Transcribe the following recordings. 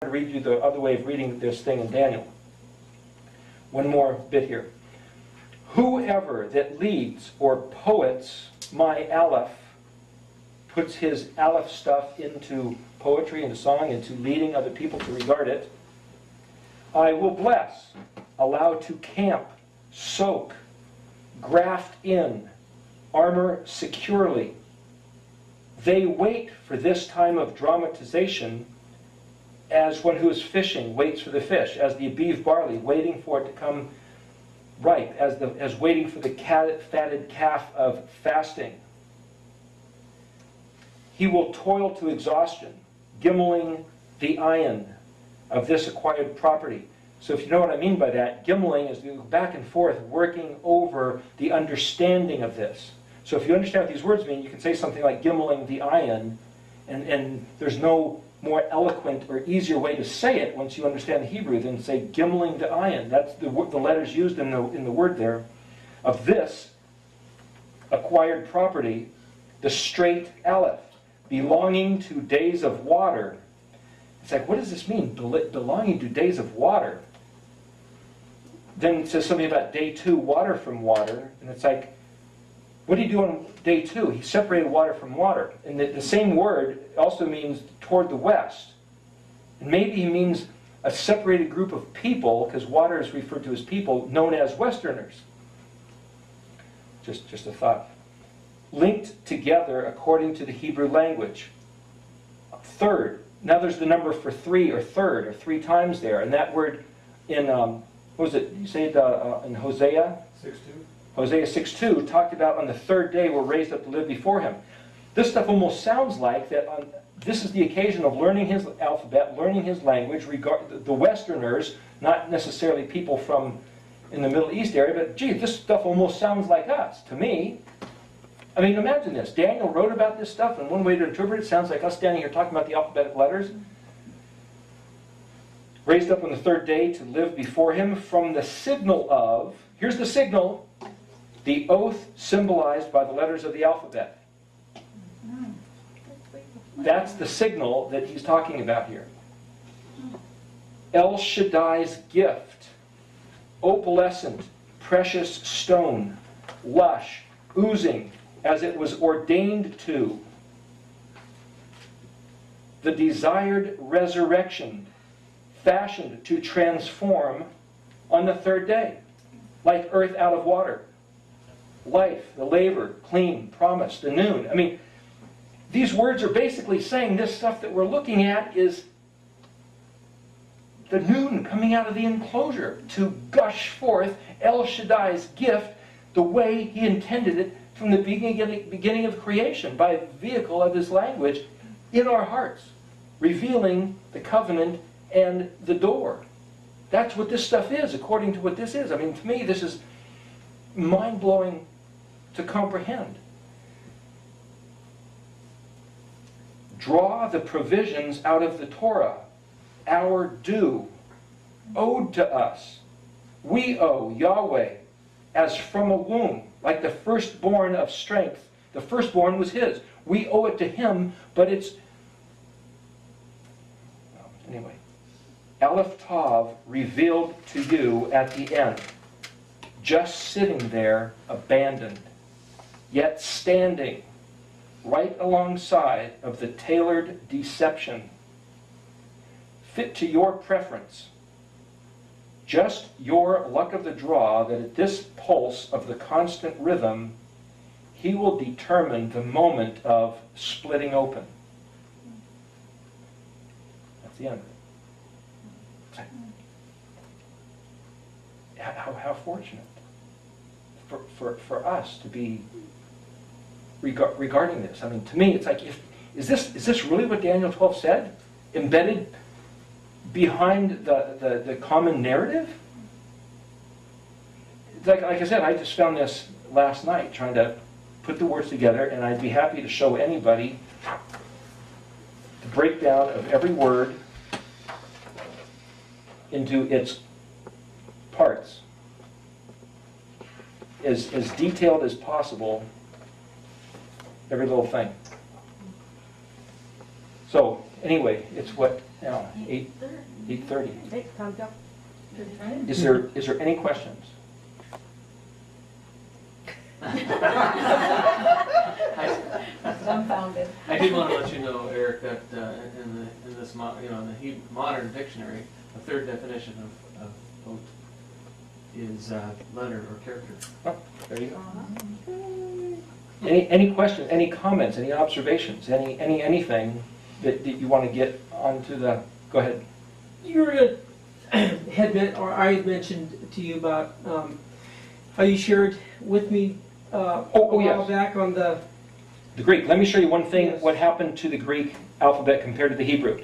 to read you the other way of reading this thing in Daniel. One more bit here. Whoever that leads or poets my Aleph, puts his Aleph stuff into poetry, into song, into leading other people to regard it, I will bless, allow to camp, soak, graft in, armor securely. They wait for this time of dramatization as one who is fishing waits for the fish, as the aviv barley waiting for it to come ripe, as waiting for the fatted calf of fasting. He will toil to exhaustion, gimmeling the iron of this acquired property. So if you know what I mean by that, gimmeling is you go back and forth working over the understanding of this. So if you understand what these words mean, you can say something like gimmeling the iron, and there's no more eloquent or easier way to say it once you understand the Hebrew than say gimmeling the iron. That's the letters used in the word there. Of this acquired property, the straight Aleph, belonging to days of water. It's like, what does this mean? Belonging to days of water. Then it says something about day 2, water from water. And it's like, what did he do on day 2? He separated water from water. And the same word also means toward the west. And maybe he means a separated group of people, because water is referred to as people, known as Westerners. Just a thought. Linked together according to the Hebrew language. Third. Now there's the number for 3 or third, or 3 times there. And that word in, what was it? You say it in Hosea? 6:2. Hosea 6:2 talked about on the 3rd day we're raised up to live before him. This stuff almost sounds like that this is the occasion of learning his alphabet, learning his language, the Westerners, not necessarily people from in the Middle East area, but gee, this stuff almost sounds like us, to me. I mean, imagine this. Daniel wrote about this stuff, and one way to interpret it sounds like us standing here talking about the alphabetic letters. Raised up on the 3rd day to live before him from the signal of, here's the signal, the oath symbolized by the letters of the alphabet. That's the signal that he's talking about here. El Shaddai's gift, opalescent, precious stone, lush, oozing, as it was ordained to. The desired resurrection, fashioned to transform on the 3rd day, like earth out of water. Life, the labor, clean, promise, the noon. I mean, these words are basically saying this stuff that we're looking at is the noon coming out of the enclosure to gush forth El Shaddai's gift the way he intended it from the beginning of creation, by vehicle of his language in our hearts, revealing the covenant and the door. That's what this stuff is, according to what this is. I mean, to me, this is mind-blowing to comprehend. Draw the provisions out of the Torah, our due, owed to us. We owe Yahweh as from a womb, like the firstborn of strength. The firstborn was his. We owe it to him, but it's... Anyway. Aleph Tav revealed to you at the end. Just sitting there, abandoned, yet standing right alongside of the tailored deception, fit to your preference. Just your luck of the draw that at this pulse of the constant rhythm, he will determine the moment of splitting open. That's the end of it. How fortunate for us to be regarding this. I mean, to me, it's like, is this really what Daniel 12 said? Embedded behind the common narrative? Like I said, I just found this last night, trying to put the words together, and I'd be happy to show anybody the breakdown of every word into its parts, as detailed as possible, every little thing. So, anyway, it's what Now, 8:30. Hey, time's up. Is there any questions? Dumbfounded. I did want to let you know, Eric, that in this in the modern dictionary, the third definition of boat is letter or character. Oh, there you go. Any questions? Any comments? Any observations? Anything that you want to get onto the? Go ahead. You had mentioned to you about how you shared with me a while yes. back on the Greek. Let me show you one thing, Yes. what happened to the Greek alphabet compared to the Hebrew.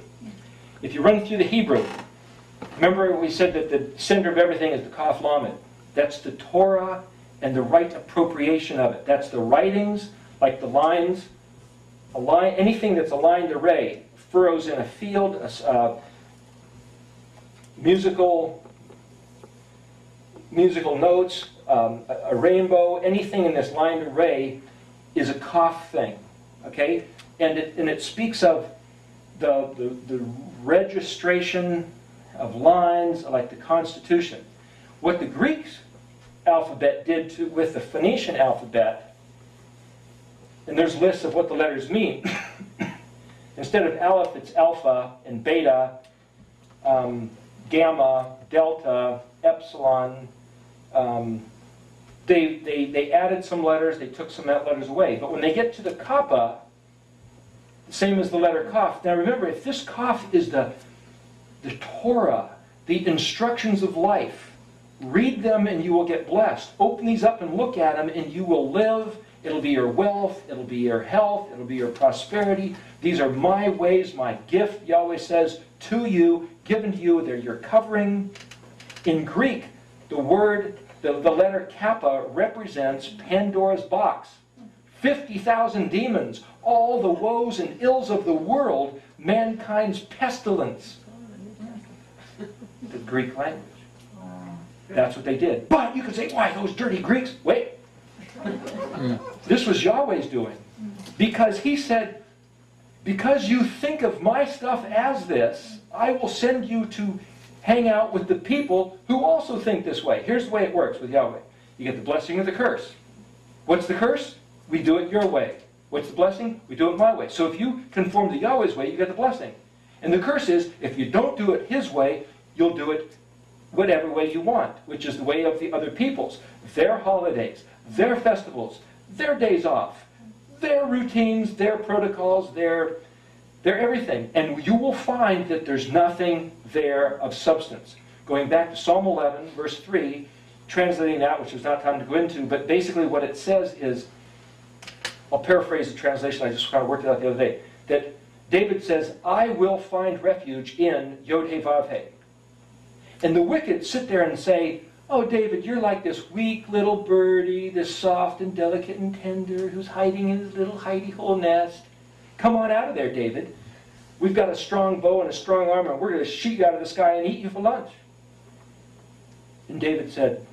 If you run through the Hebrew, remember we said that the center of everything is the Kaf Lamed. That's the Torah and the right appropriation of it. That's the writings, like the lines, anything that's a lined array, furrows in a field, musical notes, a rainbow, anything in this lined array is a Kaf thing, okay? And it speaks of the registration of lines, like the Constitution. What the Greek alphabet did with the Phoenician alphabet, and there's lists of what the letters mean. Instead of aleph, it's alpha and beta, gamma, delta, epsilon. They added some letters, they took some letters away. But when they get to the kappa, same as the letter kaf. Now remember, if this kaf is the Torah, the instructions of life, read them and you will get blessed. Open these up and look at them and you will live. It'll be your wealth, it'll be your health, it'll be your prosperity. These are my ways, my gift, Yahweh says, to you, given to you. They're your covering. In Greek, the letter kappa represents Pandora's box. 50,000 demons, all the woes and ills of the world, mankind's pestilence. The Greek language. That's what they did. But you could say, why, those dirty Greeks? Wait. This was Yahweh's doing. Because he said, because you think of my stuff as this, I will send you to hang out with the people who also think this way. Here's the way it works with Yahweh. You get the blessing or the curse. What's the curse? We do it your way. What's the blessing? We do it my way. So if you conform to Yahweh's way, you get the blessing. And the curse is, if you don't do it his way, you'll do it whatever way you want, which is the way of the other peoples. Their holidays, their festivals, their days off, their routines, their protocols, their everything. And you will find that there's nothing there of substance. Going back to Psalm 11, verse 3, translating that, which is not time to go into, but basically what it says is, I'll paraphrase the translation, I just kind of worked it out the other day, that David says, I will find refuge in Yod-Heh-Vav-Heh. And the wicked sit there and say, oh, David, you're like this weak little birdie, this soft and delicate and tender, who's hiding in his little hidey-hole nest. Come on out of there, David. We've got a strong bow and a strong arm, and we're going to shoot you out of the sky and eat you for lunch. And David said,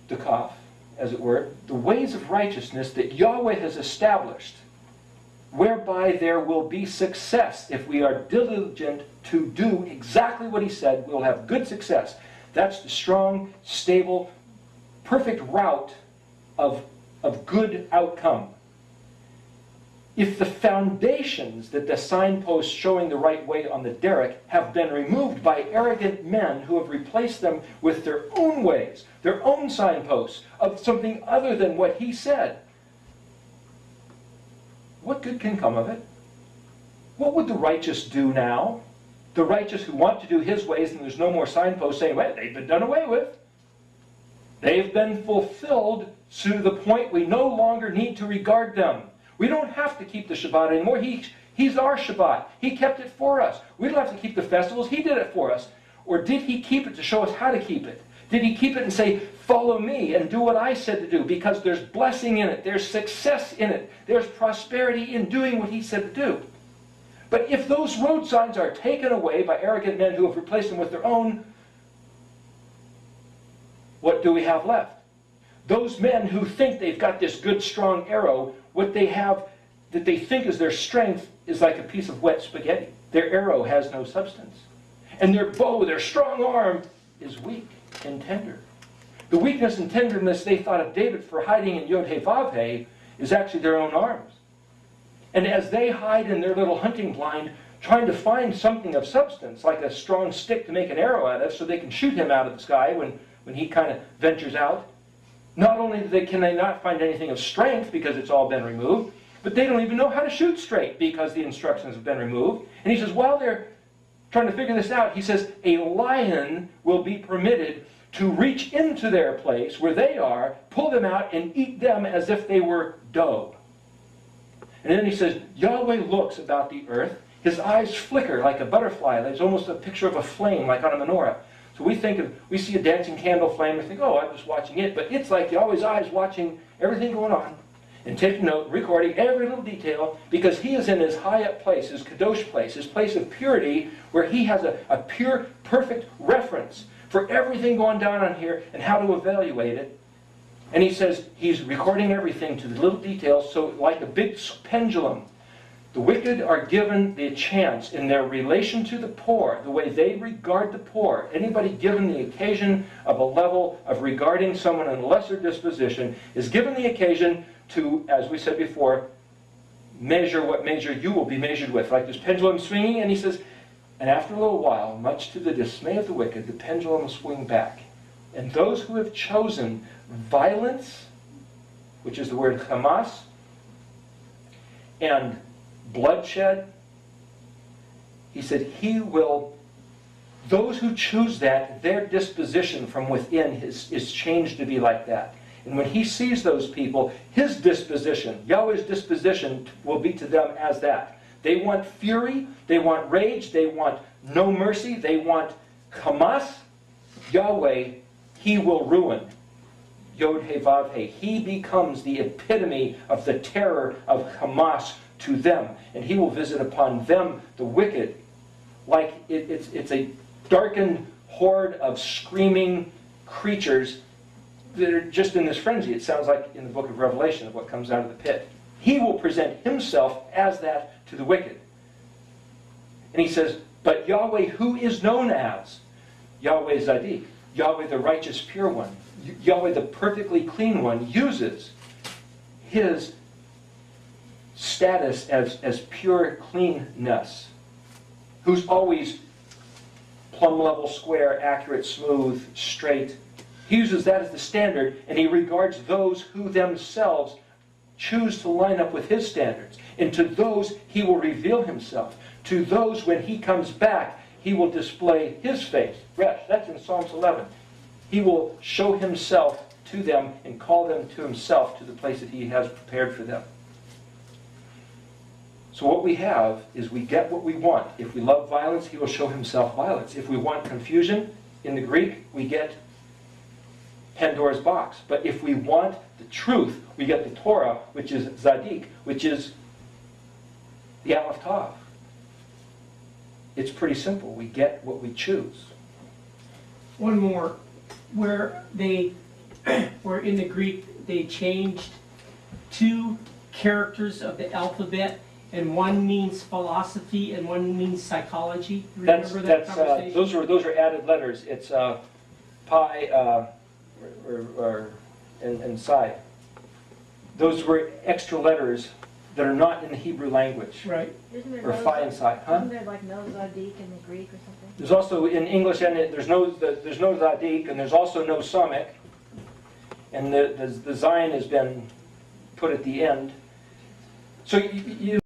the Kaf, as it were, the ways of righteousness that Yahweh has established, whereby there will be success. If we are diligent to do exactly what he said, we'll have good success. That's the strong, stable, perfect route of good outcome. If the foundations that the signposts showing the right way on the derrick have been removed by arrogant men who have replaced them with their own ways, their own signposts of something other than what he said, what good can come of it? What would the righteous do now? The righteous who want to do his ways, and there's no more signposts saying, well, they've been done away with. They've been fulfilled to the point we no longer need to regard them. We don't have to keep the Shabbat anymore. He's our Shabbat. He kept it for us. We don't have to keep the festivals. He did it for us. Or did he keep it to show us how to keep it? Did he keep it and say, follow me and do what I said to do? Because there's blessing in it. There's success in it. There's prosperity in doing what he said to do. But if those road signs are taken away by arrogant men who have replaced them with their own, what do we have left? Those men who think they've got this good, strong arrow, what they have that they think is their strength is like a piece of wet spaghetti. Their arrow has no substance. And their bow, their strong arm, is weak and tender. The weakness and tenderness they thought of David for hiding in Yod-Heh-Vav-Heh is actually their own arms. And as they hide in their little hunting blind, trying to find something of substance, like a strong stick to make an arrow out of so they can shoot him out of the sky when he kind of ventures out, not only can they not find anything of strength because it's all been removed, but they don't even know how to shoot straight because the instructions have been removed. And he says, while they're trying to figure this out, he says, a lion will be permitted to reach into their place where they are, pull them out, and eat them as if they were dough. And then he says, Yahweh looks about the earth. His eyes flicker like a butterfly. There's almost a picture of a flame like on a menorah. So we see a dancing candle flame, and we think, oh, I'm just watching it. But it's like Yahweh's eyes watching everything going on and taking note, recording every little detail, because he is in his high up place, his kadosh place, his place of purity, where he has a pure, perfect reference for everything going down on here and how to evaluate it. And he says he's recording everything to the little details, so like a big pendulum. The wicked are given the chance in their relation to the poor, the way they regard the poor. Anybody given the occasion of a level of regarding someone in a lesser disposition is given the occasion to, as we said before, measure what measure you will be measured with. Like this pendulum swinging, and he says, and after a little while, much to the dismay of the wicked, the pendulum will swing back. And those who have chosen violence, which is the word Hamas, and bloodshed, he said those who choose that, their disposition from within is changed to be like that. And when he sees those people, his disposition, Yahweh's disposition, will be to them as that. They want fury, they want rage, they want no mercy, they want Hamas. Yahweh, he will ruin. Yod-Heh-Vav-Heh. He becomes the epitome of the terror of Hamas to them. And he will visit upon them, the wicked, like it's a darkened horde of screaming creatures that are just in this frenzy. It sounds like in the book of Revelation of what comes out of the pit. He will present himself as that to the wicked. And he says, but Yahweh, who is known as Yahweh Zadik, Yahweh the righteous pure one, Yahweh the perfectly clean one, uses his status as pure cleanness, who's always plumb level, square, accurate, smooth, straight. He uses that as the standard, and he regards those who themselves choose to line up with his standards. And to those he will reveal himself. To those, when he comes back, he will display his face. Resh, that's in Psalms 11. He will show himself to them and call them to himself, to the place that he has prepared for them. So what we have is we get what we want. If we love violence, he will show himself violence. If we want confusion, in the Greek, we get Pandora's box. But if we want the truth, we get the Torah, which is Zadik, which is the Aleph Tav. It's pretty simple. We get what we choose. One more, where in the Greek they changed two characters of the alphabet, and one means philosophy and one means psychology. Remember that conversation? Those are added letters. It's pi and psi. Those were extra letters that are not in the Hebrew language. Right. Or phi and psi. Huh? Isn't there like no Zadik in the Greek or something? There's also in English, and there's no Zadik, and there's also no Samik. And the Zion has been put at the end. So you